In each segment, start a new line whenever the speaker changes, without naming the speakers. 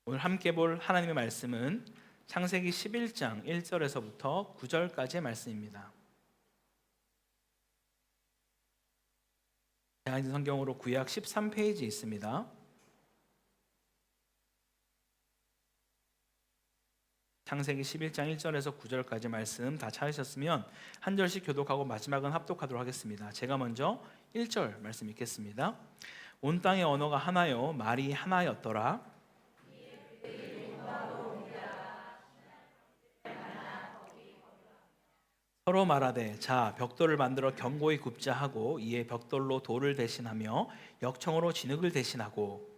오늘 함께 볼 하나님의 말씀은 창세기 11장 1절에서부터 9절까지의 말씀입니다. 대한민국 성경으로 구약 13페이지 있습니다. 창세기 11장 1절에서 9절까지 말씀 다 찾으셨으면 한 절씩 교독하고 마지막은 합독하도록 하겠습니다. 제가 먼저 1절 말씀 읽겠습니다. 온 땅의 언어가 하나요 말이 하나였더라. 서로 말하되 자 벽돌을 만들어 견고히 굽자 하고 이에 벽돌로 돌을 대신하며 역청으로 진흙을 대신하고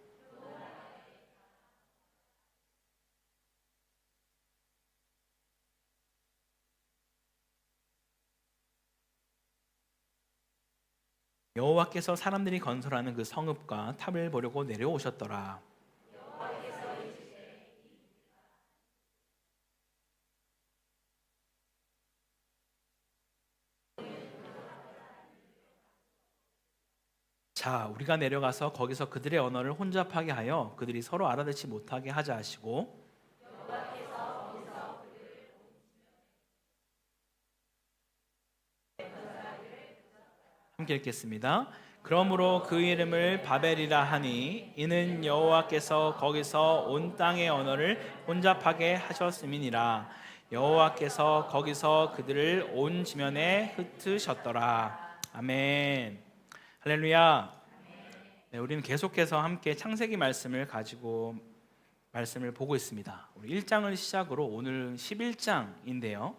여호와께서 사람들이 건설하는 그 성읍과 탑을 보려고 내려오셨더라. 자 우리가 내려가서 거기서 그들의 언어를 혼잡하게 하여 그들이 서로 알아듣지 못하게 하자 하시고 함께 읽겠습니다. 그러므로 그 이름을 바벨이라 하니 이는 여호와께서 거기서 온 땅의 언어를 혼잡하게 하셨음이니라. 여호와께서 거기서 그들을 온 지면에 흩으셨더라. 아멘. 할렐루야. 네, 우리는 계속해서 함께 창세기 말씀을 가지고 말씀을 보고 있습니다. 우리 1장을 시작으로 오늘 11장인데요.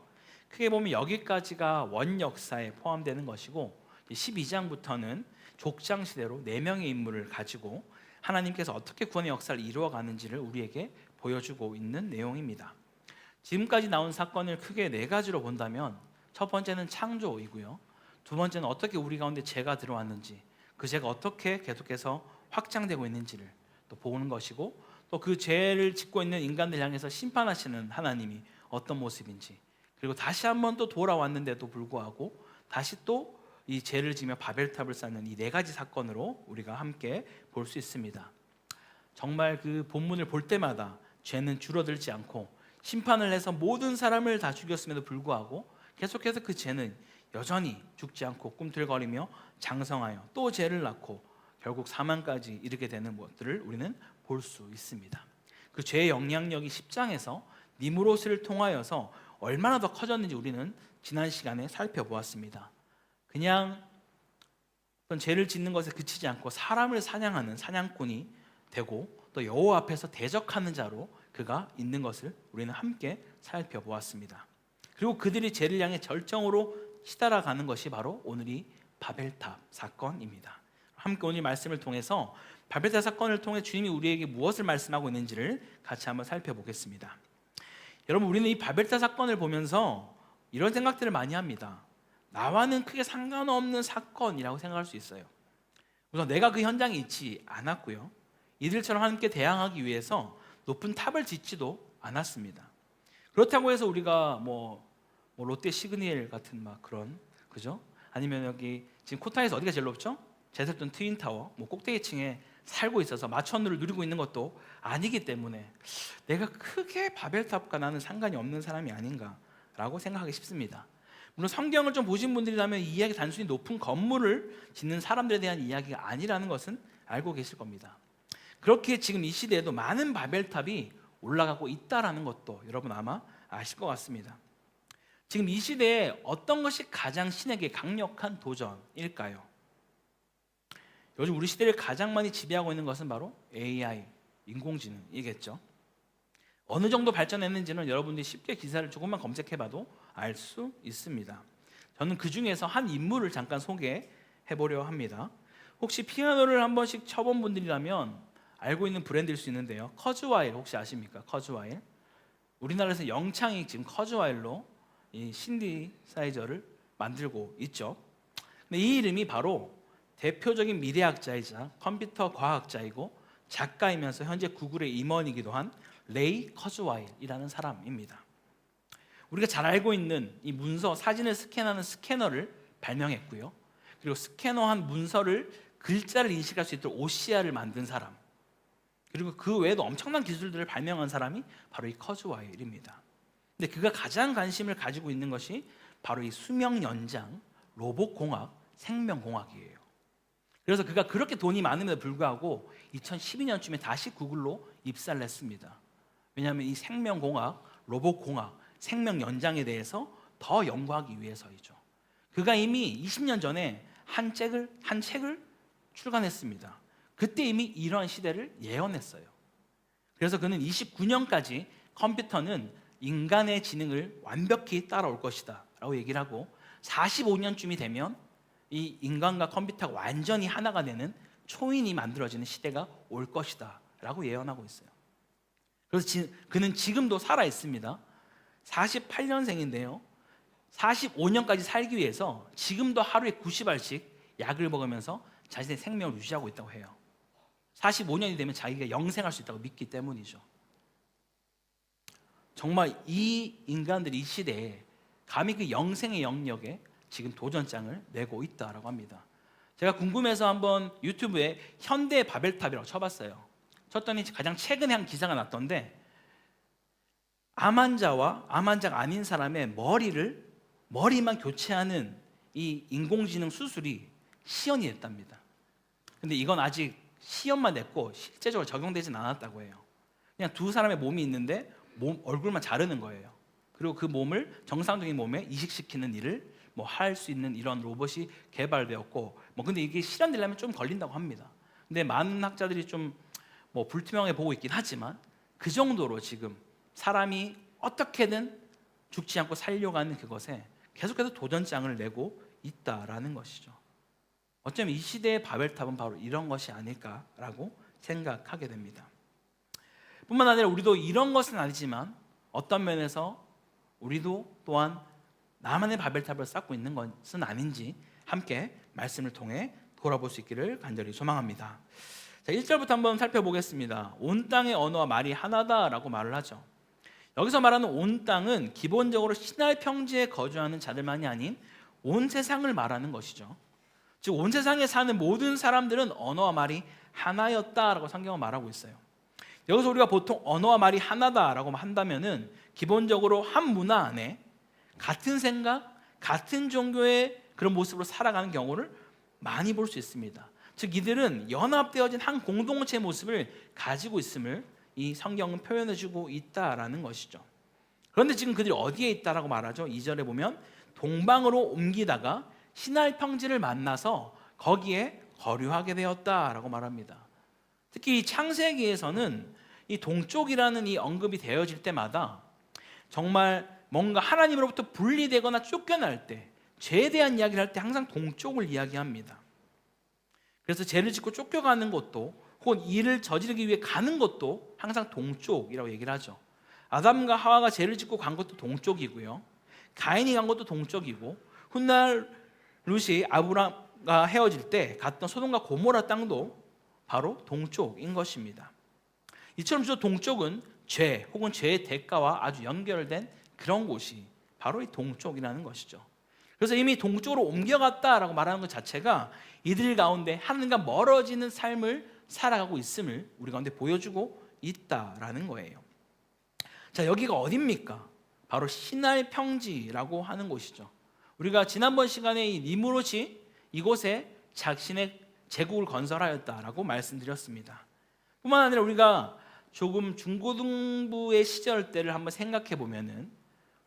크게 보면 여기까지가 원역사에 포함되는 것이고 12장부터는 족장 시대로 4명의 인물을 가지고 하나님께서 어떻게 구원의 역사를 이루어가는지를 우리에게 보여주고 있는 내용입니다. 지금까지 나온 사건을 크게 4가지로 본다면 첫 번째는 창조이고요. 두 번째는 어떻게 우리 가운데 죄가 들어왔는지 그 죄가 어떻게 계속해서 확장되고 있는지를 또 보는 것이고 또 그 죄를 짓고 있는 인간들 향해서 심판하시는 하나님이 어떤 모습인지 그리고 다시 한번 또 돌아왔는데도 불구하고 다시 또 이 죄를 지며 바벨탑을 쌓는 이 4가지 사건으로 우리가 함께 볼 수 있습니다. 정말 그 본문을 볼 때마다 죄는 줄어들지 않고 심판을 해서 모든 사람을 다 죽였음에도 불구하고 계속해서 그 죄는 여전히 죽지 않고 꿈틀거리며 장성하여 또 죄를 낳고 결국 사망까지 이르게 되는 것들을 우리는 볼 수 있습니다. 그 죄의 영향력이 10장에서 니므롯을 통하여서 얼마나 더 커졌는지 우리는 지난 시간에 살펴보았습니다. 그냥 어떤 죄를 짓는 것에 그치지 않고 사람을 사냥하는 사냥꾼이 되고 또 여호와 앞에서 대적하는 자로 그가 있는 것을 우리는 함께 살펴보았습니다. 그리고 그들이 죄를 향해 절정으로 치달아가는 것이 바로 오늘이 바벨탑 사건입니다. 함께 오늘 말씀을 통해서 바벨탑 사건을 통해 주님이 우리에게 무엇을 말씀하고 있는지를 같이 한번 살펴보겠습니다. 여러분 우리는 이 바벨탑 사건을 보면서 이런 생각들을 많이 합니다. 나와는 크게 상관없는 사건이라고 생각할 수 있어요. 우선 내가 그 현장에 있지 않았고요. 이들처럼 함께 대항하기 위해서 높은 탑을 짓지도 않았습니다. 그렇다고 해서 우리가 뭐 롯데 시그니엘 같은 막 그런 그죠? 아니면 여기 지금 코타에서 어디가 제일 높죠? 제설돈 트윈타워 꼭대기층에 살고 있어서 마천루를 누리고 있는 것도 아니기 때문에 내가 크게 바벨탑과 나는 상관이 없는 사람이 아닌가라고 생각하기 쉽습니다. 물론 성경을 좀 보신 분들이라면 이 이야기 단순히 높은 건물을 짓는 사람들에 대한 이야기가 아니라는 것은 알고 계실 겁니다. 그렇게 지금 이 시대에도 많은 바벨탑이 올라가고 있다는 것도 여러분 아마 아실 것 같습니다. 지금 이 시대에 어떤 것이 가장 신에게 강력한 도전일까요? 요즘 우리 시대를 가장 많이 지배하고 있는 것은 바로 AI, 인공지능이겠죠. 어느 정도 발전했는지는 여러분들이 쉽게 기사를 조금만 검색해봐도 알 수 있습니다. 저는 그 중에서 한 인물을 잠깐 소개해보려 합니다. 혹시 피아노를 한 번씩 쳐본 분들이라면 알고 있는 브랜드일 수 있는데요. 커즈와일 혹시 아십니까? 커즈와일. 우리나라에서 영창이 지금 커즈와일로 이 신디사이저를 만들고 있죠. 근데 이 이름이 바로 대표적인 미래학자이자 컴퓨터 과학자이고 작가이면서 현재 구글의 임원이기도 한 레이 커즈와일이라는 사람입니다. 우리가 잘 알고 있는 이 문서, 사진을 스캔하는 스캐너를 발명했고요. 그리고 스캐너한 문서를 글자를 인식할 수 있도록 OCR을 만든 사람. 그리고 그 외에도 엄청난 기술들을 발명한 사람이 바로 이 커즈와일입니다. 근데 그가 가장 관심을 가지고 있는 것이 바로 이 수명 연장, 로봇공학, 생명공학이에요. 그래서 그가 그렇게 돈이 많음에도 불구하고 2012년쯤에 다시 구글로 입사를 했습니다. 왜냐하면 이 생명공학, 로봇공학, 생명 연장에 대해서 더 연구하기 위해서이죠. 그가 이미 20년 전에 한 책을 출간했습니다. 그때 이미 이러한 시대를 예언했어요. 그래서 그는 29년까지 컴퓨터는 인간의 지능을 완벽히 따라올 것이다 라고 얘기를 하고 45년쯤이 되면 이 인간과 컴퓨터가 완전히 하나가 되는 초인이 만들어지는 시대가 올 것이다 라고 예언하고 있어요. 그래서 그는 지금도 살아 있습니다. 48년생인데요 45년까지 살기 위해서 지금도 하루에 90알씩 약을 먹으면서 자신의 생명을 유지하고 있다고 해요. 45년이 되면 자기가 영생할 수 있다고 믿기 때문이죠. 정말 이 인간들이 이 시대에 감히 그 영생의 영역에 지금 도전장을 내고 있다라고 합니다. 제가 궁금해서 한번 유튜브에 현대 바벨탑이라고 쳐봤어요. 쳤더니 가장 최근에 한 기사가 났던데 암 환자와 암 환자가 아닌 사람의 머리만 교체하는 이 인공지능 수술이 시연이 됐답니다. 근데 이건 아직 시연만 됐고 실제적으로 적용되진 않았다고 해요. 그냥 두 사람의 몸이 있는데 얼굴만 자르는 거예요. 그리고 그 몸을 정상적인 몸에 이식시키는 일을 할 수 있는 이런 로봇이 개발되었고 근데 이게 실현되려면 좀 걸린다고 합니다. 근데 많은 학자들이 좀 불투명해 보고 있긴 하지만 그 정도로 지금 사람이 어떻게든 죽지 않고 살려고 하는 그것에 계속해서 도전장을 내고 있다라는 것이죠. 어쩌면 이 시대의 바벨탑은 바로 이런 것이 아닐까라고 생각하게 됩니다. 뿐만 아니라 우리도 이런 것은 아니지만 어떤 면에서 우리도 또한 나만의 바벨탑을 쌓고 있는 것은 아닌지 함께 말씀을 통해 돌아볼 수 있기를 간절히 소망합니다. 자, 1절부터 한번 살펴보겠습니다. 온 땅의 언어와 말이 하나다라고 말을 하죠. 여기서 말하는 온 땅은 기본적으로 신할 평지에 거주하는 자들만이 아닌 온 세상을 말하는 것이죠. 즉 온 세상에 사는 모든 사람들은 언어와 말이 하나였다라고 성경은 말하고 있어요. 여기서 우리가 보통 언어와 말이 하나다라고 한다면은 기본적으로 한 문화 안에 같은 생각, 같은 종교의 그런 모습으로 살아가는 경우를 많이 볼 수 있습니다. 즉 이들은 연합되어진 한 공동체의 모습을 가지고 있음을 이 성경은 표현해주고 있다라는 것이죠. 그런데 지금 그들이 어디에 있다라고 말하죠? 2절에 보면 동방으로 옮기다가 신할 평지를 만나서 거기에 거류하게 되었다라고 말합니다. 특히 이 창세기에서는 이 동쪽이라는 이 언급이 되어질 때마다 정말 뭔가 하나님으로부터 분리되거나 쫓겨날 때, 죄에 대한 이야기를 할 때 항상 동쪽을 이야기합니다. 그래서 죄를 짓고 쫓겨가는 것도 혹은 일을 저지르기 위해 가는 것도 항상 동쪽이라고 얘기를 하죠. 아담과 하와가 죄를 짓고 간 것도 동쪽이고요, 가인이 간 것도 동쪽이고, 훗날 룻이 아브람과 헤어질 때 갔던 소돔과 고모라 땅도 바로 동쪽인 것입니다. 이처럼 저 동쪽은 죄 혹은 죄의 대가와 아주 연결된 그런 곳이 바로 이 동쪽이라는 것이죠. 그래서 이미 동쪽으로 옮겨갔다라고 말하는 것 자체가 이들 가운데 하나님과 멀어지는 삶을 살아가고 있음을 우리 가운데 보여주고 있다라는 거예요. 자, 여기가 어디입니까? 바로 신할 평지라고 하는 곳이죠. 우리가 지난번 시간에 이 니므롯이 이곳에 자신의 제국을 건설하였다라고 말씀드렸습니다. 뿐만 아니라 우리가 조금 중고등부의 시절 때를 한번 생각해 보면은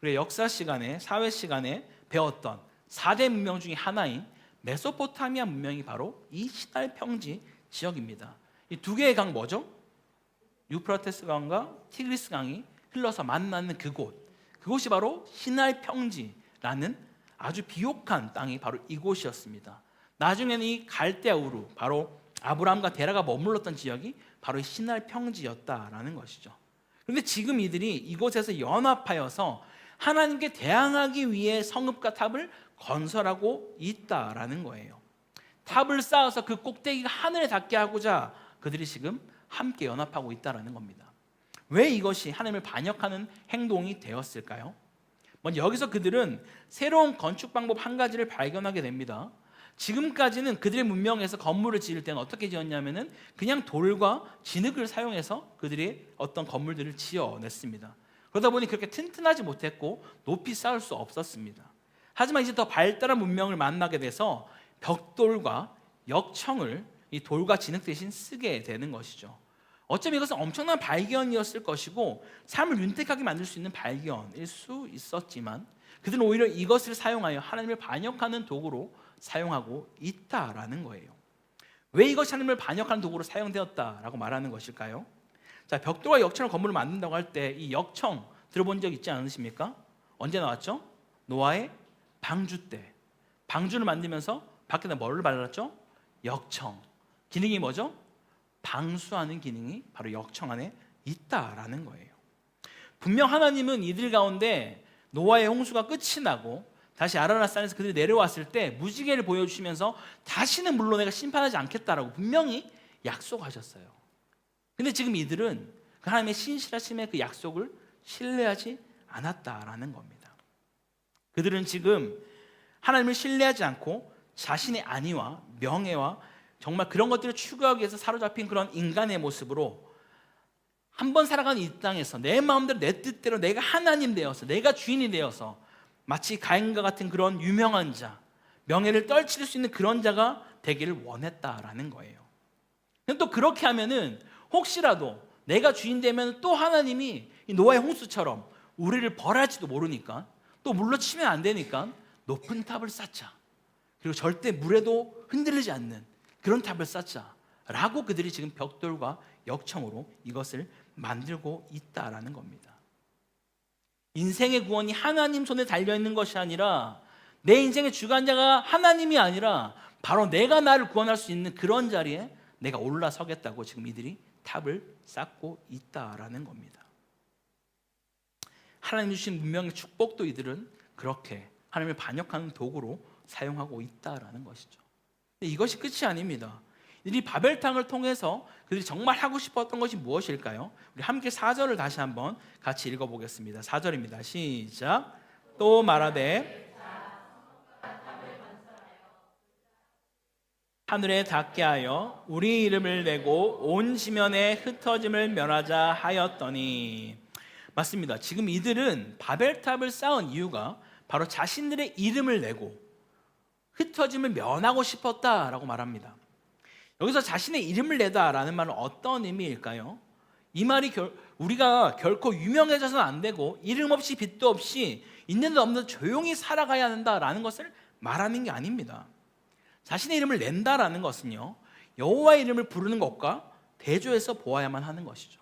우리가 역사 시간에, 사회 시간에 배웠던 4대 문명 중에 하나인 메소포타미아 문명이 바로 이 신할 평지 지역입니다. 이 두 개의 강 뭐죠? 유프라테스 강과 티그리스 강이 흘러서 만나는 그곳이 바로 신할 평지라는 아주 비옥한 땅이 바로 이곳이었습니다. 나중에는 이 갈대아 우루, 바로 아브라함과 데라가 머물렀던 지역이 바로 이 신할 평지였다라는 것이죠. 그런데 지금 이들이 이곳에서 연합하여서 하나님께 대항하기 위해 성읍과 탑을 건설하고 있다라는 거예요. 탑을 쌓아서 그 꼭대기가 하늘에 닿게 하고자 그들이 지금 함께 연합하고 있다라는 겁니다. 왜 이것이 하나님을 반역하는 행동이 되었을까요? 먼저 여기서 그들은 새로운 건축 방법 한 가지를 발견하게 됩니다. 지금까지는 그들의 문명에서 건물을 지을 때는 어떻게 지었냐면은 그냥 돌과 진흙을 사용해서 그들이 어떤 건물들을 지어냈습니다. 그러다 보니 그렇게 튼튼하지 못했고 높이 쌓을 수 없었습니다. 하지만 이제 더 발달한 문명을 만나게 돼서 벽돌과 역청을 이 돌과 진흙 대신 쓰게 되는 것이죠. 어쩌면 이것은 엄청난 발견이었을 것이고 삶을 윤택하게 만들 수 있는 발견일 수 있었지만 그들은 오히려 이것을 사용하여 하나님을 반역하는 도구로 사용하고 있다라는 거예요. 왜 이것이 하나님을 반역하는 도구로 사용되었다라고 말하는 것일까요? 자, 벽돌과 역청을 건물을 만든다고 할 때 이 역청 들어본 적 있지 않으십니까? 언제 나왔죠? 노아의 방주 때. 방주를 만들면서 밖에다 뭐를 발랐죠? 역청. 기능이 뭐죠? 방수하는 기능이 바로 역청 안에 있다라는 거예요. 분명 하나님은 이들 가운데 노아의 홍수가 끝이 나고 다시 아라랏산에서 그들이 내려왔을 때 무지개를 보여주시면서 다시는 물로 내가 심판하지 않겠다라고 분명히 약속하셨어요. 근데 지금 이들은 그 하나님의 신실하심의 그 약속을 신뢰하지 않았다라는 겁니다. 그들은 지금 하나님을 신뢰하지 않고 자신의 안위와 명예와 정말 그런 것들을 추구하기 위해서 사로잡힌 그런 인간의 모습으로 한번 살아가는 이 땅에서 내 마음대로 내 뜻대로 내가 하나님 되어서 내가 주인이 되어서 마치 가인과 같은 그런 유명한 자, 명예를 떨칠 수 있는 그런 자가 되기를 원했다라는 거예요. 근데 또 그렇게 하면은 혹시라도 내가 주인 되면 또 하나님이 이 노아의 홍수처럼 우리를 벌할지도 모르니까 또 물로 치면 안 되니까 높은 탑을 쌓자. 그리고 절대 물에도 흔들리지 않는 그런 탑을 쌓자라고 그들이 지금 벽돌과 역청으로 이것을 만들고 있다라는 겁니다. 인생의 구원이 하나님 손에 달려있는 것이 아니라 내 인생의 주관자가 하나님이 아니라 바로 내가 나를 구원할 수 있는 그런 자리에 내가 올라서겠다고 지금 이들이 탑을 쌓고 있다라는 겁니다. 하나님 주신 문명의 축복도 이들은 그렇게 하나님을 반역하는 도구로 사용하고 있다라는 것이죠. 근데 이것이 끝이 아닙니다. 이들이 바벨탑을 통해서 그들이 정말 하고 싶었던 것이 무엇일까요? 우리 함께 4절을 다시 한번 같이 읽어보겠습니다. 4절입니다. 시작. 또 말하되 하늘에 닿게 하여 우리 이름을 내고 온 지면에 흩어짐을 면하자 하였더니. 맞습니다. 지금 이들은 바벨탑을 쌓은 이유가 바로 자신들의 이름을 내고 흩어짐을 면하고 싶었다라고 말합니다. 여기서 자신의 이름을 내다라는 말은 어떤 의미일까요? 이 말이 우리가 결코 유명해져서는 안 되고 이름 없이 빚도 없이 있는 데 없는 조용히 살아가야 한다라는 것을 말하는 게 아닙니다. 자신의 이름을 낸다라는 것은요, 여호와의 이름을 부르는 것과 대조해서 보아야만 하는 것이죠.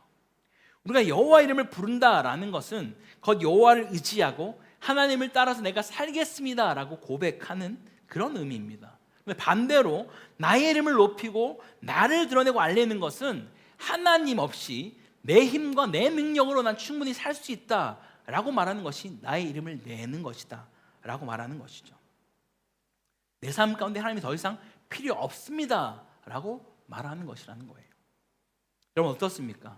우리가 여호와 이름을 부른다라는 것은 곧 여호와를 의지하고 하나님을 따라서 내가 살겠습니다라고 고백하는 그런 의미입니다. 반대로 나의 이름을 높이고 나를 드러내고 알리는 것은 하나님 없이 내 힘과 내 능력으로 난 충분히 살 수 있다라고 말하는 것이 나의 이름을 내는 것이다 라고 말하는 것이죠. 내 삶 가운데 하나님이 더 이상 필요 없습니다 라고 말하는 것이라는 거예요. 여러분 어떻습니까?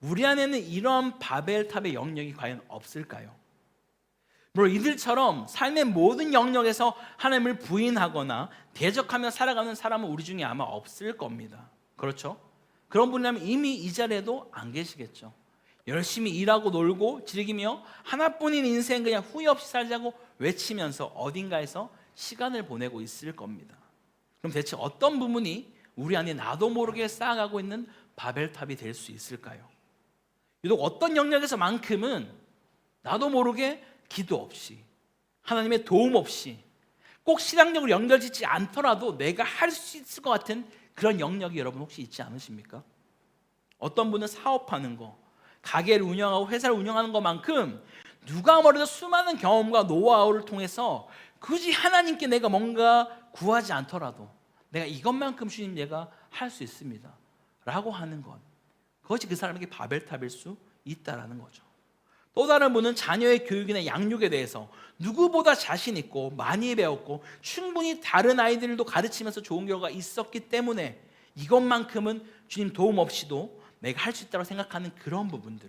우리 안에는 이러한 바벨탑의 영역이 과연 없을까요? 물론 이들처럼 삶의 모든 영역에서 하나님을 부인하거나 대적하며 살아가는 사람은 우리 중에 아마 없을 겁니다. 그렇죠? 그런 분이라면 이미 이 자리에도 안 계시겠죠. 열심히 일하고 놀고 즐기며 하나뿐인 인생 그냥 후회 없이 살자고 외치면서 어딘가에서 시간을 보내고 있을 겁니다. 그럼 대체 어떤 부분이 우리 안에 나도 모르게 쌓아가고 있는 바벨탑이 될 수 있을까요? 유독 어떤 영역에서만큼은 나도 모르게 기도 없이 하나님의 도움 없이 꼭 신앙적으로 연결짓지 않더라도 내가 할 수 있을 것 같은 그런 영역이 여러분 혹시 있지 않으십니까? 어떤 분은 사업하는 거, 가게를 운영하고 회사를 운영하는 것만큼 누가 뭐래도 수많은 경험과 노하우를 통해서 굳이 하나님께 내가 뭔가 구하지 않더라도 내가 이것만큼 주님 내가 할 수 있습니다 라고 하는 것, 그것이 그 사람에게 바벨탑일 수 있다라는 거죠. 또 다른 분은 자녀의 교육이나 양육에 대해서 누구보다 자신 있고 많이 배웠고 충분히 다른 아이들도 가르치면서 좋은 결과가 있었기 때문에 이것만큼은 주님 도움 없이도 내가 할 수 있다고 생각하는 그런 부분들,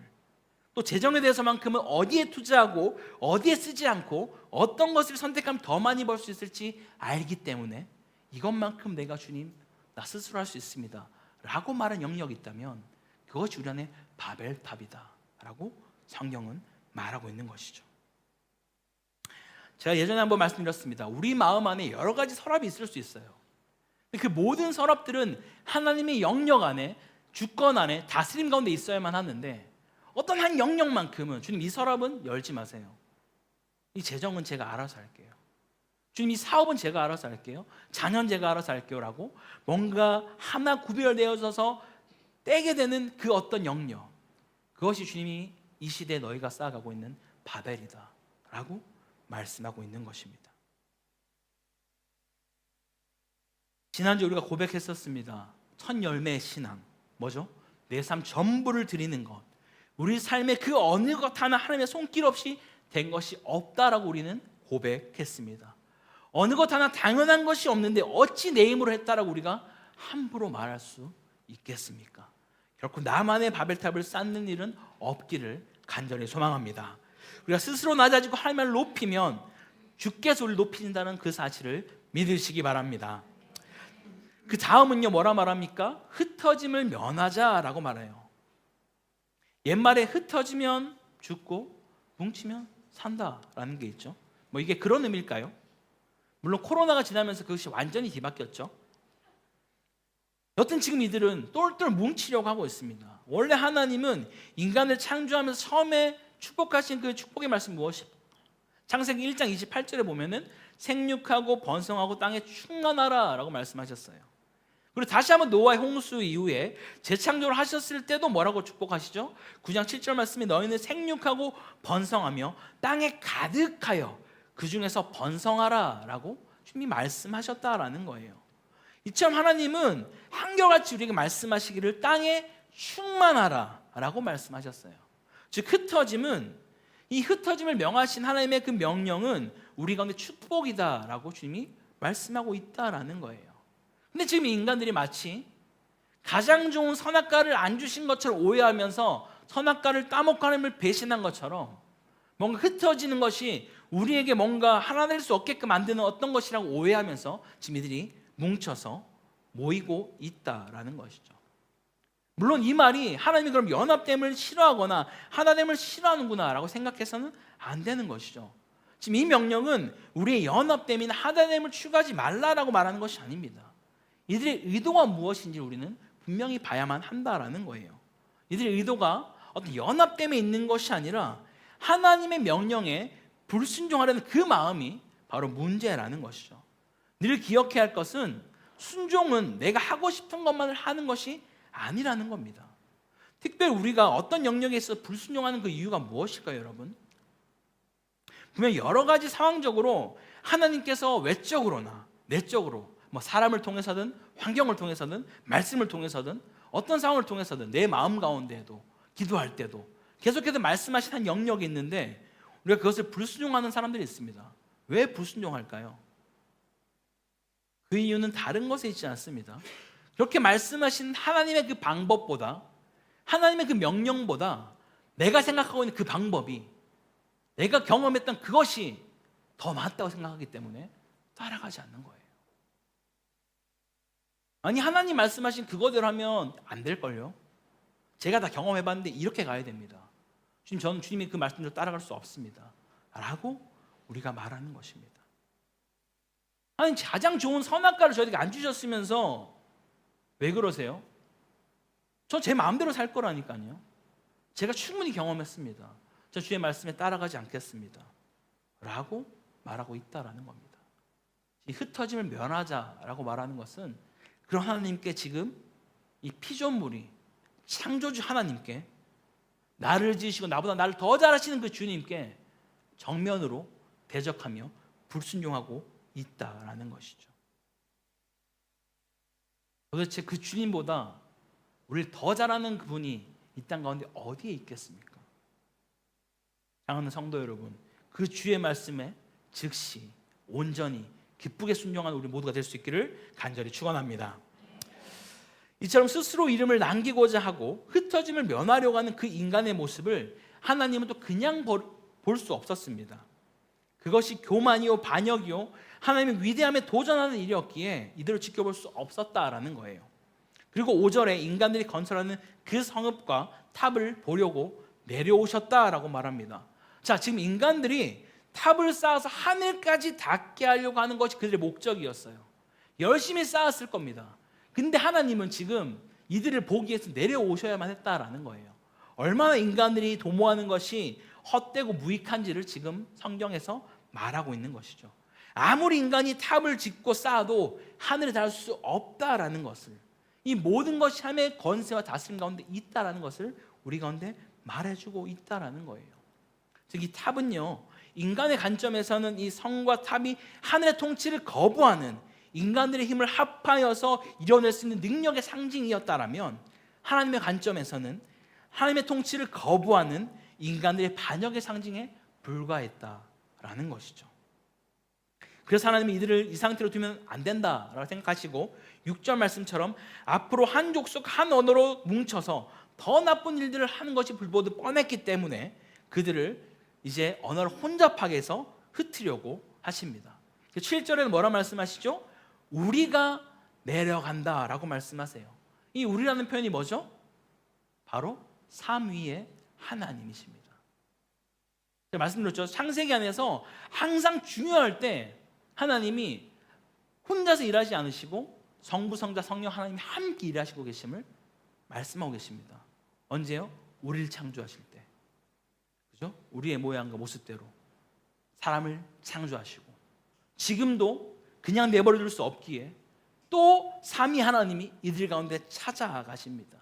또 재정에 대해서만큼은 어디에 투자하고 어디에 쓰지 않고 어떤 것을 선택하면 더 많이 벌 수 있을지 알기 때문에 이것만큼 내가 주님 나 스스로 할 수 있습니다 라고 말한 영역이 있다면 그것이 우리 안에 바벨탑이다 라고 성경은 말하고 있는 것이죠. 제가 예전에 한번 말씀드렸습니다. 우리 마음 안에 여러 가지 서랍이 있을 수 있어요. 그 모든 서랍들은 하나님의 영역 안에, 주권 안에, 다스림 가운데 있어야만 하는데 어떤 한 영역만큼은 주님 이 서랍은 열지 마세요. 이 재정은 제가 알아서 할게요. 주님 이 사업은 제가 알아서 할게요. 자녀는 제가 알아서 할게요 라고 뭔가 하나 구별되어져서 떼게 되는 그 어떤 영역, 그것이 주님이 이 시대에 너희가 쌓아가고 있는 바벨이다 라고 말씀하고 있는 것입니다. 지난주 우리가 고백했었습니다. 첫 열매의 신앙 뭐죠? 내 삶 전부를 드리는 것, 우리 삶의 그 어느 것 하나 하나님의 손길 없이 된 것이 없다라고 우리는 고백했습니다. 어느 것 하나 당연한 것이 없는데 어찌 내 힘으로 했다라고 우리가 함부로 말할 수 있겠습니까? 결코 나만의 바벨탑을 쌓는 일은 없기를 간절히 소망합니다. 우리가 스스로 낮아지고 하나님을 높이면 주께서 우리를 높이신다는 그 사실을 믿으시기 바랍니다. 그 다음은요 뭐라 말합니까? 흩어짐을 면하자라고 말해요. 옛말에 흩어지면 죽고 뭉치면 산다라는 게 있죠. 뭐 이게 그런 의미일까요? 물론 코로나가 지나면서 그것이 완전히 뒤바뀌었죠. 여튼 지금 이들은 똘똘 뭉치려고 하고 있습니다. 원래 하나님은 인간을 창조하면서 처음에 축복하신 그 축복의 말씀 무엇입니까? 창세기 1장 28절에 보면은 생육하고 번성하고 땅에 충만하라 라고 말씀하셨어요. 그리고 다시 한번 노아의 홍수 이후에 재창조를 하셨을 때도 뭐라고 축복하시죠? 9장 7절 말씀에 너희는 생육하고 번성하며 땅에 가득하여 그 중에서 번성하라 라고 주님이 말씀하셨다라는 거예요. 이처럼 하나님은 한결같이 우리에게 말씀하시기를 땅에 충만하라 라고 말씀하셨어요. 즉 흩어짐은, 이 흩어짐을 명하신 하나님의 그 명령은 우리 가운데 축복이다 라고 주님이 말씀하고 있다라는 거예요. 근데 지금 인간들이 마치 가장 좋은 선악과를 안 주신 것처럼 오해하면서 선악과를 따먹고 하나님을 배신한 것처럼 뭔가 흩어지는 것이 우리에게 뭔가 하나 될 수 없게끔 만드는 어떤 것이라고 오해하면서 지금 이들이 뭉쳐서 모이고 있다라는 것이죠. 물론 이 말이 하나님이 그럼 연합됨을 싫어하거나 하나됨을 싫어하는구나 라고 생각해서는 안 되는 것이죠. 지금 이 명령은 우리의 연합됨이나 하나됨을 추구하지 말라라고 말하는 것이 아닙니다. 이들의 의도가 무엇인지 우리는 분명히 봐야만 한다라는 거예요. 이들의 의도가 어떤 연합됨에 있는 것이 아니라 하나님의 명령에 불순종하려는 그 마음이 바로 문제라는 것이죠. 늘 기억해야 할 것은 순종은 내가 하고 싶은 것만을 하는 것이 아니라는 겁니다. 특별히 우리가 어떤 영역에 있어 불순종하는 그 이유가 무엇일까요, 여러분? 분명 여러 가지 상황적으로 하나님께서 외적으로나 내적으로 뭐 사람을 통해서든 환경을 통해서든 말씀을 통해서든 어떤 상황을 통해서든 내 마음 가운데에도 기도할 때도 계속해서 말씀하신 한 영역이 있는데 우리가 그것을 불순종하는 사람들이 있습니다. 왜 불순종할까요? 그 이유는 다른 것에 있지 않습니다. 그렇게 말씀하신 하나님의 그 방법보다, 하나님의 그 명령보다 내가 생각하고 있는 그 방법이, 내가 경험했던 그것이 더 맞다고 생각하기 때문에 따라가지 않는 거예요. 아니 하나님 말씀하신 그거대로 하면 안 될걸요? 제가 다 경험해봤는데 이렇게 가야 됩니다. 주님, 저는 주님이 그 말씀대로 따라갈 수 없습니다 라고 우리가 말하는 것입니다. 아니 가장 좋은 선악과를 저에게 안 주셨으면서 왜 그러세요? 저 제 마음대로 살 거라니까요. 제가 충분히 경험했습니다. 저 주의 말씀에 따라가지 않겠습니다 라고 말하고 있다라는 겁니다. 이 흩어짐을 면하자라고 말하는 것은 그런 하나님께 지금 이 피조물이 창조주 하나님께, 나를 지으시고 나보다 나를 더 잘하시는 그 주님께 정면으로 대적하며 불순종하고 있다라는 것이죠. 도대체 그 주님보다 우리를 더 잘하는 그분이 이 땅 가운데 어디에 있겠습니까? 사랑하는 성도 여러분, 그 주의 말씀에 즉시 온전히 기쁘게 순종하는 우리 모두가 될 수 있기를 간절히 축원합니다. 이처럼 스스로 이름을 남기고자 하고 흩어짐을 면하려고 하는 그 인간의 모습을 하나님은 또 그냥 볼 수 없었습니다. 그것이 교만이요 반역이요 하나님의 위대함에 도전하는 일이었기에 이들을 지켜볼 수 없었다라는 거예요. 그리고 5절에 인간들이 건설하는 그 성읍과 탑을 보려고 내려오셨다라고 말합니다. 자, 지금 인간들이 탑을 쌓아서 하늘까지 닿게 하려고 하는 것이 그들의 목적이었어요. 열심히 쌓았을 겁니다. 근데 하나님은 지금 이들을 보기 위해서 내려오셔야만 했다라는 거예요. 얼마나 인간들이 도모하는 것이 헛되고 무익한지를 지금 성경에서 말하고 있는 것이죠. 아무리 인간이 탑을 짓고 쌓아도 하늘에 닿을 수 없다라는 것을, 이 모든 것이 하나님의 권세와 다스림 가운데 있다라는 것을 우리 가운데 말해주고 있다라는 거예요. 즉 이 탑은요, 인간의 관점에서는 이 성과 탑이 하늘의 통치를 거부하는 인간들의 힘을 합하여서 이뤄낼 수 있는 능력의 상징이었다라면, 하나님의 관점에서는 하나님의 통치를 거부하는 인간들의 반역의 상징에 불과했다라는 것이죠. 그래서 하나님은 이들을 이 상태로 두면 안 된다라고 생각하시고 6절 말씀처럼 앞으로 한 족속 한 언어로 뭉쳐서 더 나쁜 일들을 하는 것이 불보듯 뻔했기 때문에 그들을 이제 언어를 혼잡하게 해서 흩으려고 하십니다. 7절에는 뭐라 말씀하시죠? 우리가 내려간다라고 말씀하세요. 이 우리라는 표현이 뭐죠? 바로 삼위의 하나님이십니다. 제가 말씀드렸죠. 창세기 안에서 항상 중요할 때 하나님이 혼자서 일하지 않으시고 성부, 성자, 성령 하나님이 함께 일하시고 계심을 말씀하고 계십니다. 언제요? 우리를 창조하실 때, 그죠? 우리의 모양과 모습대로 사람을 창조하시고, 지금도 그냥 내버려 둘 수 없기에 또 삼위 하나님이 이들 가운데 찾아가십니다.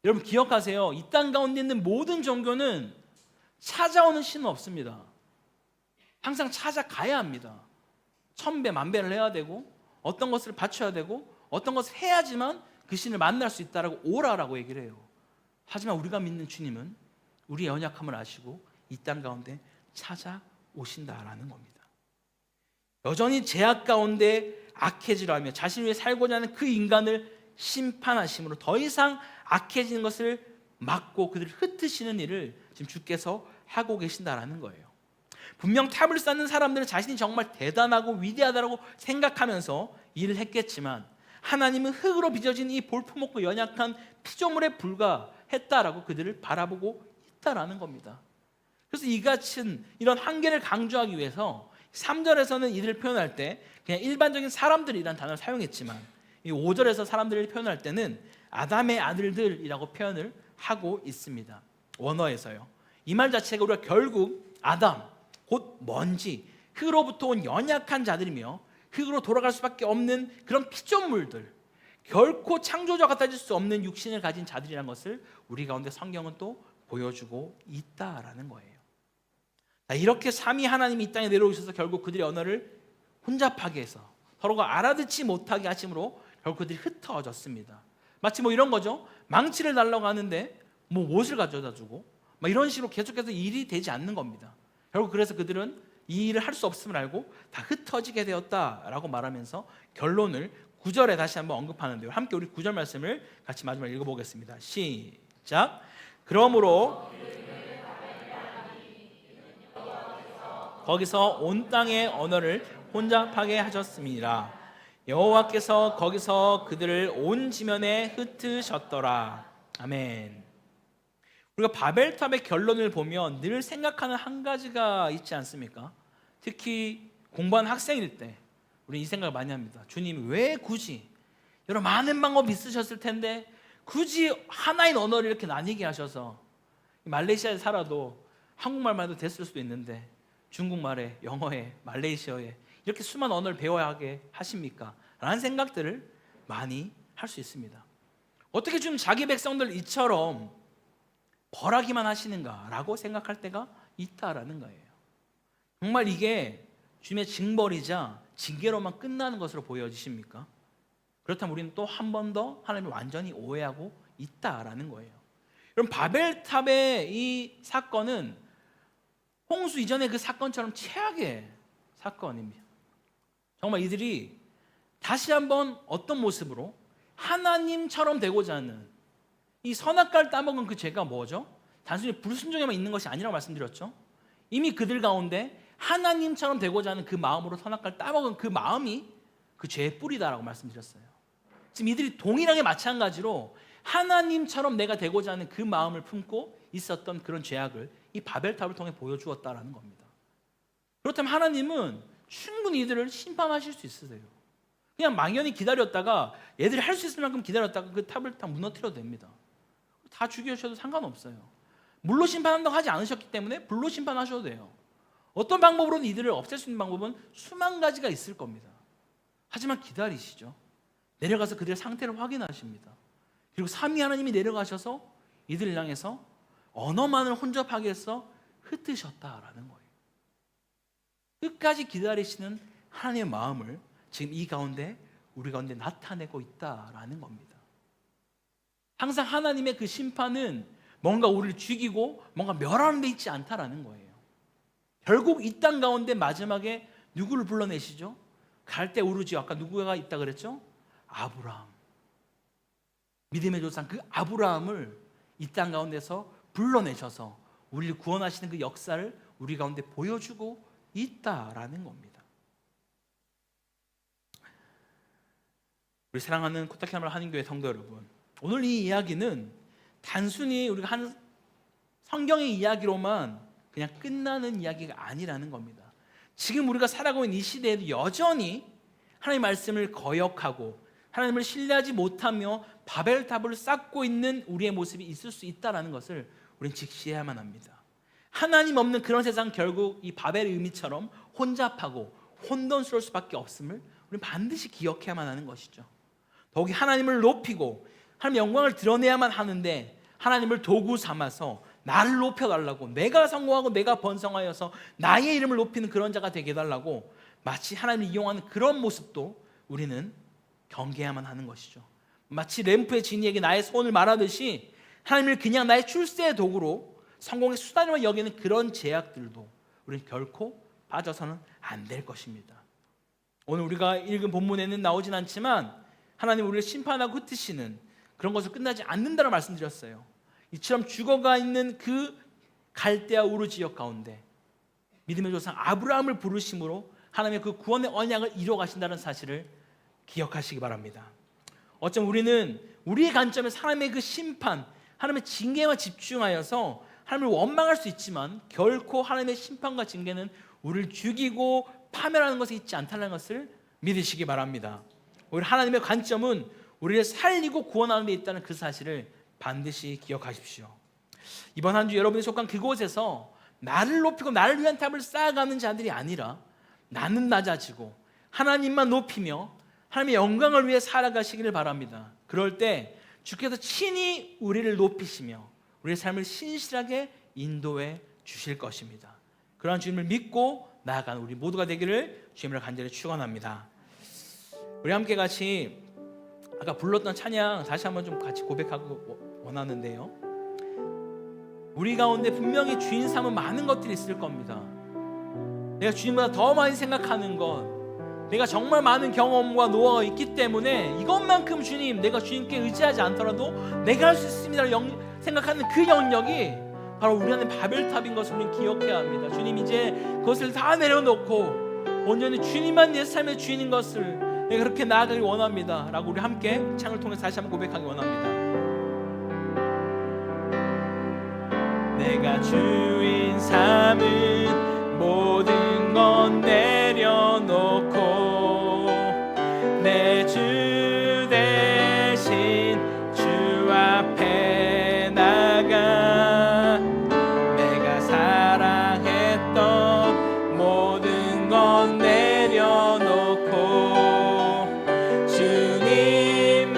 여러분 기억하세요. 이 땅 가운데 있는 모든 종교는 찾아오는 신은 없습니다. 항상 찾아가야 합니다. 천배 만배를 해야 되고, 어떤 것을 바쳐야 되고, 어떤 것을 해야지만 그 신을 만날 수 있다라고 오라라고 얘기를 해요. 하지만 우리가 믿는 주님은 우리의 연약함을 아시고 이 땅 가운데 찾아오신다라는 겁니다. 여전히 죄악 가운데 악해지라며 자신 위해 살고자 하는 그 인간을 심판하심으로 더 이상 악해지는 것을 막고 그들을 흩으시는 일을 지금 주께서 하고 계신다라는 거예요. 분명 탑을 쌓는 사람들은 자신이 정말 대단하고 위대하다고 생각하면서 일을 했겠지만, 하나님은 흙으로 빚어진 이 볼품없고 연약한 피조물에 불과했다라고 그들을 바라보고 있다라는 겁니다. 그래서 이 같은 이런 한계를 강조하기 위해서 3절에서는 이들을 표현할 때 그냥 일반적인 사람들이라는 단어를 사용했지만, 이 5절에서 사람들을 표현할 때는 아담의 아들들이라고 표현을 하고 있습니다. 원어에서요. 이 말 자체가 우리가 결국 아담, 곧 먼지, 흙으로부터 온 연약한 자들이며 흙으로 돌아갈 수밖에 없는 그런 피조물들, 결코 창조주와 같아질 수 없는 육신을 가진 자들이라는 것을 우리 가운데 성경은 또 보여주고 있다라는 거예요. 이렇게 삼위 하나님이 이 땅에 내려오셔서 결국 그들의 언어를 혼잡하게 해서 서로가 알아듣지 못하게 하심으로 결국 그들이 흩어졌습니다. 마치 뭐 이런 거죠. 망치를 달라고 하는데 뭐 못을 가져다 주고 막 이런 식으로 계속해서 일이 되지 않는 겁니다. 결국 그래서 그들은 이 일을 할 수 없음을 알고 다 흩어지게 되었다라고 말하면서 결론을 9절에 다시 한번 언급하는데요. 함께 우리 9절 말씀을 같이 마지막에 읽어보겠습니다. 시작. 그러므로 거기서 온 땅의 언어를 혼잡하게 하셨습니다. 여호와께서 거기서 그들을 온 지면에 흩으셨더라. 아멘. 우리가 바벨탑의 결론을 보면 늘 생각하는 한 가지가 있지 않습니까? 특히 공부하는 학생일 때 우리 이 생각을 많이 합니다. 주님이 왜 굳이, 여러 많은 방법이 있으셨을 텐데 굳이 하나의 언어를 이렇게 나뉘게 하셔서, 말레이시아에 살아도 한국말만 해도 됐을 수도 있는데 중국말에, 영어에, 말레이시아에 이렇게 수많은 언어를 배워야 하게 하십니까? 라는 생각들을 많이 할 수 있습니다. 어떻게 좀 자기 백성들 이처럼 벌하기만 하시는가라고 생각할 때가 있다라는 거예요. 정말 이게 주님의 징벌이자 징계로만 끝나는 것으로 보여지십니까? 그렇다면 우리는 또 한 번 더 하나님을 완전히 오해하고 있다라는 거예요. 여러분, 바벨탑의 이 사건은 홍수 이전의 그 사건처럼 최악의 사건입니다. 정말 이들이 다시 한번 어떤 모습으로 하나님처럼 되고자 하는 이 선악과를 따먹은 그 죄가 뭐죠? 단순히 불순종에만 있는 것이 아니라고 말씀드렸죠. 이미 그들 가운데 하나님처럼 되고자 하는 그 마음으로 선악과를 따먹은 그 마음이 그 죄의 뿌리다라고 말씀드렸어요. 지금 이들이 동일하게 마찬가지로 하나님처럼 내가 되고자 하는 그 마음을 품고 있었던 그런 죄악을 이 바벨탑을 통해 보여주었다라는 겁니다. 그렇다면 하나님은 충분히 이들을 심판하실 수 있으세요. 그냥 막연히 기다렸다가 얘들이 할 수 있을 만큼 기다렸다가 그 탑을 다 무너뜨려도 됩니다. 다 죽여주셔도 상관없어요. 물로 심판한다고 하지 않으셨기 때문에 불로 심판하셔도 돼요. 어떤 방법으로든 이들을 없앨 수 있는 방법은 수만 가지가 있을 겁니다. 하지만 기다리시죠. 내려가서 그들의 상태를 확인하십니다. 그리고 삼위 하나님이 내려가셔서 이들을 향해서 언어만을 혼접하게 해서 흩으셨다라는 거예요. 끝까지 기다리시는 하나님의 마음을 지금 이 가운데 우리 가운데 나타내고 있다라는 겁니다. 항상 하나님의 그 심판은 뭔가 우리를 죽이고 뭔가 멸하는 데 있지 않다라는 거예요. 결국 이 땅 가운데 마지막에 누구를 불러내시죠? 갈대 우르지 아까 누구가 있다 그랬죠? 아브라함. 믿음의 조상 그 아브라함을 이 땅 가운데서 불러내셔서 우리를 구원하시는 그 역사를 우리 가운데 보여주고 있다라는 겁니다. 우리 사랑하는 코타키나무 한인교회 성도 여러분, 오늘 이 이야기는 단순히 우리가 한 성경의 이야기로만 그냥 끝나는 이야기가 아니라는 겁니다. 지금 우리가 살아가고 있는 이 시대에도 여전히 하나님의 말씀을 거역하고 하나님을 신뢰하지 못하며 바벨탑을 쌓고 있는 우리의 모습이 있을 수 있다는 것을 우리는 직시해야만 합니다. 하나님 없는 그런 세상, 결국 이 바벨의 의미처럼 혼잡하고 혼돈스러울 수밖에 없음을 우리는 반드시 기억해야만 하는 것이죠. 더욱이 하나님을 높이고 하나님의 영광을 드러내야만 하는데 하나님을 도구 삼아서 나를 높여달라고, 내가 성공하고 내가 번성하여서 나의 이름을 높이는 그런 자가 되게 해달라고 마치 하나님을 이용하는 그런 모습도 우리는 경계해야만 하는 것이죠. 마치 램프의 진이에게 나의 손을 말하듯이 하나님을 그냥 나의 출세의 도구로 성공의 수단으로 여기는 그런 제약들도 우리는 결코 빠져서는 안 될 것입니다. 오늘 우리가 읽은 본문에는 나오진 않지만 하나님 우리를 심판하고 흩으시는 그런 것을 끝나지 않는다고 말씀드렸어요. 이처럼 죽어가 있는 그 갈대아 우르 지역 가운데 믿음의 조상 아브라함을 부르심으로 하나님의 그 구원의 언약을 이루어 가신다는 사실을 기억하시기 바랍니다. 어쩌면 우리는 우리의 관점에서 하나님의 그 심판, 하나님의 징계만 집중하여서 하나님을 원망할 수 있지만 결코 하나님의 심판과 징계는 우리를 죽이고 파멸하는 것에 있지 않다는 것을 믿으시기 바랍니다. 오히려 하나님의 관점은 우리를 살리고 구원하는 데 있다는 그 사실을 반드시 기억하십시오. 이번 한 주 여러분이 속한 그곳에서 나를 높이고 나를 위한 탑을 쌓아가는 자들이 아니라 나는 낮아지고 하나님만 높이며 하나님의 영광을 위해 살아가시기를 바랍니다. 그럴 때 주께서 친히 우리를 높이시며 우리의 삶을 신실하게 인도해 주실 것입니다. 그러한 주님을 믿고 나아가는 우리 모두가 되기를 주님을 간절히 축원합니다. 우리 함께 같이 아까 불렀던 찬양 다시 한번 좀 같이 고백하고 원하는데요. 우리 가운데 분명히 주인 삼은 많은 것들이 있을 겁니다. 내가 주님보다 더 많이 생각하는 것, 내가 정말 많은 경험과 노하우가 있기 때문에 이것만큼 주님, 내가 주님께 의지하지 않더라도 내가 할 수 있습니다 생각하는 그 영역이 바로 우리 안에 바벨탑인 것을 우리는 기억해야 합니다. 주님, 이제 그것을 다 내려놓고 온전히 주님만 내 삶의 주인인 것을 내가 그렇게 나아가길 원합니다 라고 우리 함께 창을 통해서 다시 한번 고백하기 원합니다. 내가 주인 삼은 모든 건 내려놓고 내 주 대신 주 앞에 나가 내가 사랑했던 모든 건 내려놓고 주님만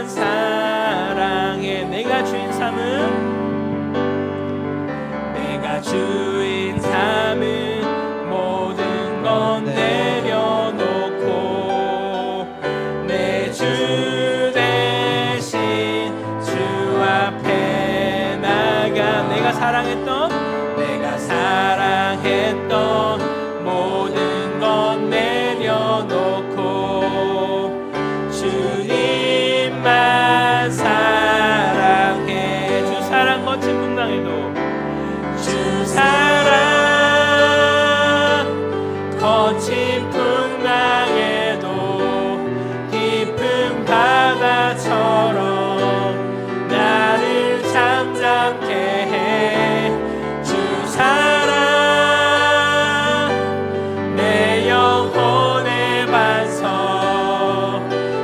사랑해. 내가 주인 삼은 주인 삼은 모든 건 내려놓고 내 주 대신 주 앞에 나가 내가 사랑했던 모든 건 내려놓고 주님만 사랑해. 주 사랑 거친 분당에도 주 사랑 바다처럼 나를 잠잠케 해. 주 사랑 내 영혼의 반석,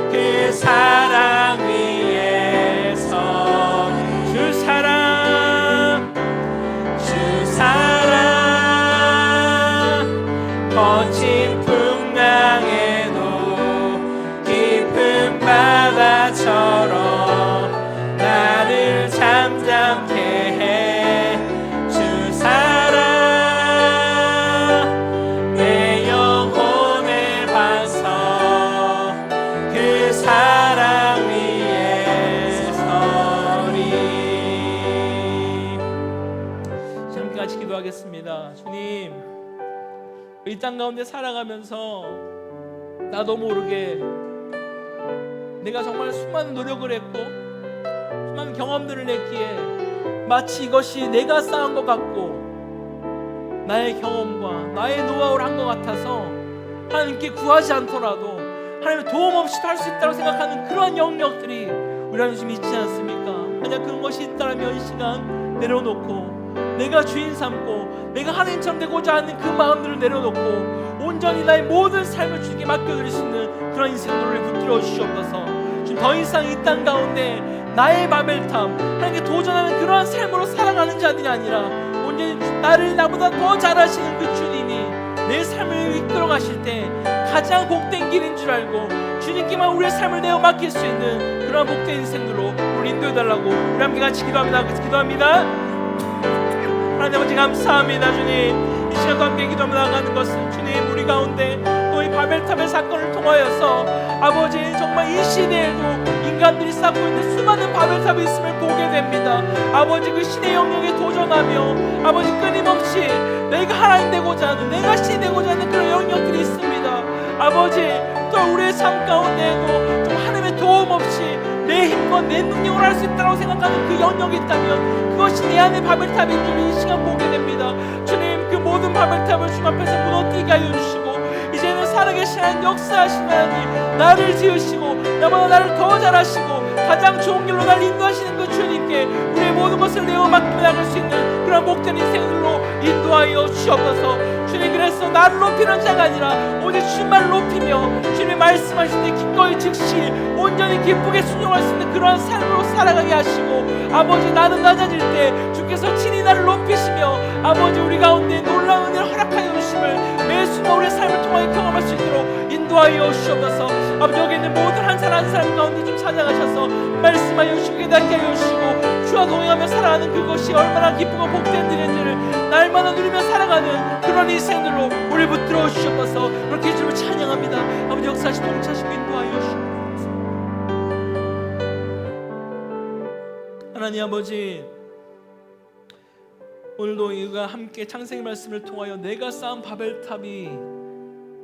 그 사랑 위에서 주 사랑 거친 풍랑에도 깊은 바다처럼 나를 잠잠케 해. 주 사랑 내 영혼의 반석, 그 사랑 위에 서리. 함께 같이 기도하겠습니다. 주님, 이 땅 가운데 살아가면서 나도 모르게 내가 정말 수많은 노력을 했고 수많은 경험들을 했기에 마치 이것이 내가 쌓은 것 같고 나의 경험과 나의 노하우를 한 것 같아서 하나님께 구하지 않더라도 하나님의 도움 없이도 할 수 있다고 생각하는 그런 영역들이 우리 안에 좀 있지 않습니까? 만약 그런 것이 있다면 이 시간 내려놓고 내가 주인 삼고 내가 하나님처럼 되고자 하는 그 마음들을 내려놓고 온전히 나의 모든 삶을 주님께 맡겨드릴 수 있는 그런 인생들을 붙들어 주시옵소서. 지금 더 이상 이 땅 가운데 나의 바벨탑, 하나님께 도전하는 그러한 삶으로 살아가는 자들이 아니라 온전히 나를 나보다 더 잘하시는 그 주님이 내 삶을 이끌어 가실 때 가장 복된 길인 줄 알고 주님께만 우리의 삶을 내어 맡길 수 있는 그런 복된 인생으로 우리 인도해달라고 우리 함께 같이 기도합니다. 기도합니다. 하나님 아버지 감사합니다. 주님, 이 시간도 함께 기도하며 나아가는 것은 주님 우리 가운데 또 이 바벨탑의 사건을 통하여서 아버지 정말 이 시대에도 인간들이 쌓고 있는 수많은 바벨탑이 있음을 보게 됩니다. 아버지 그 신의 영역에 도전하며 아버지 끊임없이 내가 하나님 되고자 하는, 내가 신 되고자 하는 그런 영역들이 있습니다. 아버지 또 우리의 삶 가운데에도 좀 하나님의 도움 없이 내 힘과 내 능력으로 할 수 있다고 생각하는 그 영역이 있다면 그것이 내 안의 바벨탑인 줄 이 시간 보게 됩니다. 주님, 그 모든 바벨탑을 주님 앞에서 무너뜨리게 하여 주시고 이제는 살아계신 하나님, 역사하신 하나님, 나를 지으시고 나보다 나를 더 잘하시고 가장 좋은 길로 나를 인도하시는 그 주님께 우리의 모든 것을 내어 맡겨 나갈 수 있는 그런 복된 인생들로 인도하여 주옵소서. 주님, 그래서 나를 높이는 자가 아니라 오직 주님만을 높이며 주님이 말씀하실 때 기꺼이 즉시 온전히 기쁘게 순종할 수 있는 그러한 삶으로 살아가게 하시고 아버지 나는 낮아질 때 주께서 친히 나를 높이시며 아버지 우리 가운데 놀라운 은혜를 허락하여 주심을 매 순간 우리의 삶을 통하여 경험할 수 있도록 인도하여 주옵소서. 아버지 여기 있는 모든 한 사람 한 사람 가운데 좀 찾아가셔서 말씀하여 주시고 깨닫게 하여 주시고 주와 동행하며 살아가는 그것이 얼마나 기쁘고 복된 일인지를 날마다 누리며 살아가는 그런 인생들로 우리 붙들어 주시옵소서. 그렇게 주를 찬양합니다. 아버지 역사하시 동차시고 인도하여 주시옵소서. 하나님 아버지, 오늘도 우리가 함께 창세기 말씀을 통하여 내가 쌓은 바벨탑이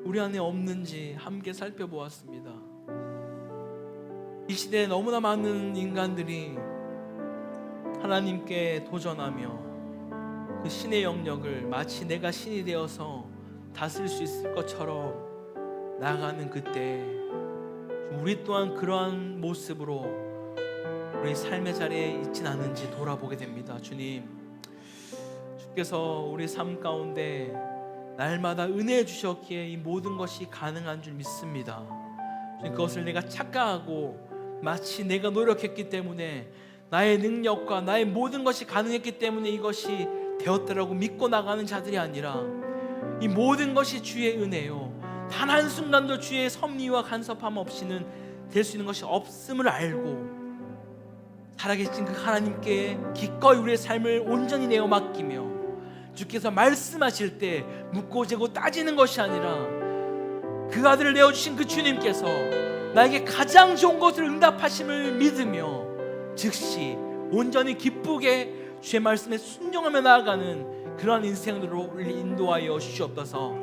우리 안에 없는지 함께 살펴보았습니다. 이 시대에 너무나 많은 인간들이 하나님께 도전하며 그 신의 영역을 마치 내가 신이 되어서 다스릴 수 있을 것처럼 나아가는 그때 우리 또한 그러한 모습으로 우리 삶의 자리에 있진 않은지 돌아보게 됩니다. 주님, 주께서 우리 삶 가운데 날마다 은혜 주셨기에 이 모든 것이 가능한 줄 믿습니다. 주님, 그것을 내가 착각하고 마치 내가 노력했기 때문에 나의 능력과 나의 모든 것이 가능했기 때문에 이것이 되었다라고 믿고 나가는 자들이 아니라 이 모든 것이 주의 은혜요, 단 한순간도 주의 섭리와 간섭함 없이는 될 수 있는 것이 없음을 알고 살아계신 그 하나님께 기꺼이 우리의 삶을 온전히 내어 맡기며 주께서 말씀하실 때 묻고 재고 따지는 것이 아니라 그 아들을 내어주신 그 주님께서 나에게 가장 좋은 것을 응답하심을 믿으며 즉시 온전히 기쁘게 주의 말씀에 순종하며 나아가는 그러한 인생으로 우리 인도하여 주시옵소서.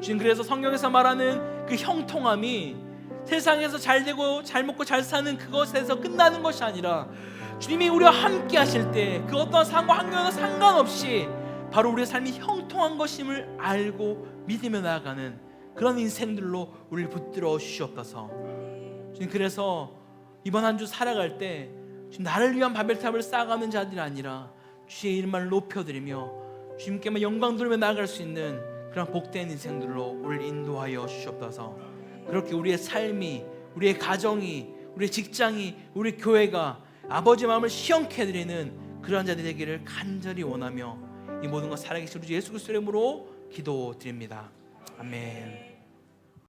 주님, 그래서 성경에서 말하는 그 형통함이 세상에서 잘 되고 잘 먹고 잘 사는 그것에서 끝나는 것이 아니라 주님이 우리와 함께 하실 때 그 어떤 상황과 환경과 상관없이 바로 우리의 삶이 형통한 것임을 알고 믿으며 나아가는 그런 인생들로 우리를 붙들어 주시옵소서. 주님, 그래서 이번 한 주 살아갈 때 지금 나를 위한 바벨탑을 쌓아가는 자들이 아니라 주의 이름을 높여드리며 주님께만 영광 돌리며 나아갈 수 있는 그런 복된 인생들로 우리를 인도하여 주시옵소서. 그렇게 우리의 삶이, 우리의 가정이, 우리의 직장이, 우리 교회가 아버지 마음을 시원케 해드리는 그러한 자들이 되기를 간절히 원하며 이 모든 것 살아계신 우리 예수 그리스도의 이름으로 기도드립니다. 아멘.